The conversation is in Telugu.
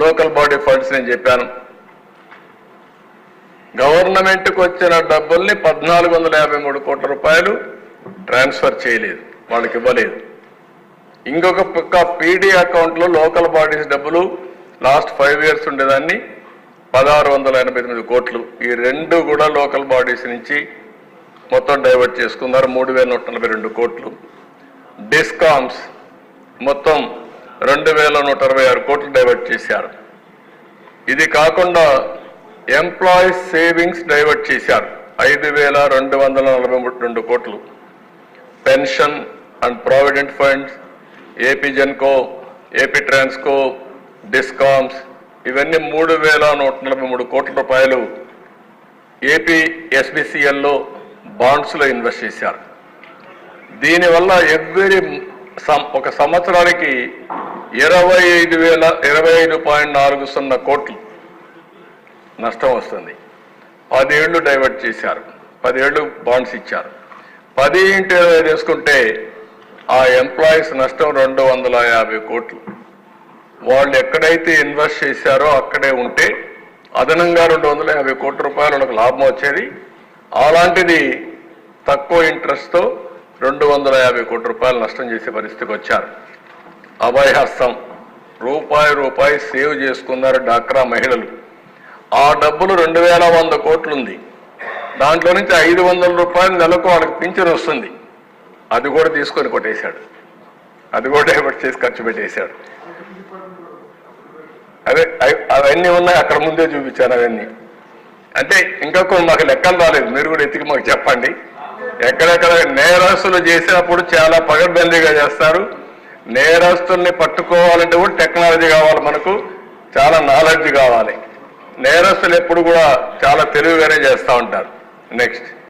లోకల్ బాడీ ఫండ్స్ నేను చెప్పాను. గవర్నమెంట్కి వచ్చిన డబ్బుల్ని 1453 కోట్ల రూపాయలు ట్రాన్స్ఫర్ చేయలేదు, వాళ్ళకి ఇవ్వలేదు. ఇంకొక పక్క పీడీ అకౌంట్లో లోకల్ బాడీస్ డబ్బులు లాస్ట్ 5 years ఉండేదాన్ని 1689 కోట్లు. ఈ రెండు కూడా లోకల్ బాడీస్ నుంచి మొత్తం డైవర్ట్ చేసుకున్నారు, 3142 కోట్లు. డిస్కామ్స్ మొత్తం 2126 కోట్లు డైవర్ట్ చేశారు. ఇది కాకుండా ఎంప్లాయీస్ సేవింగ్స్ డైవర్ట్ చేశారు 5242 కోట్లు. Pension and provident funds, AP Genco, AP Transco, discoms ఇవన్నీ 3143 కోట్ల రూపాయలు ఏపీ ఎస్బిసిఎల్లో బాండ్స్లో ఇన్వెస్ట్ చేశారు. దీనివల్ల ఒక సంవత్సరానికి 25,025.40 కోట్లు నష్టం వస్తుంది. 10 ఏళ్ళు డైవర్ట్ చేశారు, 10 ఏళ్ళు బాండ్స్ ఇచ్చారు. 10 × 20 తీసుకుంటే ఆ ఎంప్లాయీస్ నష్టం 250 కోట్లు. వాళ్ళు ఎక్కడైతే ఇన్వెస్ట్ చేశారో అక్కడే ఉంటే అదనంగా 250 కోట్ల రూపాయలు వాళ్ళకి లాభం వచ్చేది. అలాంటిది తక్కువ ఇంట్రెస్ట్తో 250 కోట్ల రూపాయలు నష్టం చేసే పరిస్థితికి వచ్చారు. అభయహస్తం రూపాయి సేవ్ చేసుకున్నారు డాక్రా మహిళలు. ఆ డబ్బులు 2100 కోట్లు ఉంది. దాంట్లో నుంచి 500 రూపాయలు నెలకు వాళ్ళకి పింఛన్ వస్తుంది. అది కూడా తీసుకొని కొట్టేశాడు, అది కూడా డైవర్ట్ చేసి ఖర్చు పెట్టేశాడు. అవన్నీ ఉన్నాయి, అక్కడ ముందే చూపించాను అవన్నీ. అంటే ఇంకా కొన్ని మాకు లెక్కలు రాలేదు, మీరు కూడా ఎత్తికి మాకు చెప్పండి. ఎక్కడెక్కడ నేరస్తులు చేసినప్పుడు చాలా పగడ్బందీగా చేస్తారు. నేరస్తుల్ని పట్టుకోవాలంటే కూడా టెక్నాలజీ కావాలి, మనకు చాలా నాలెడ్జ్ కావాలి. నేరస్తులు ఎప్పుడు కూడా చాలా తెలివిగానే చేస్తూ ఉంటారు. నెక్స్ట్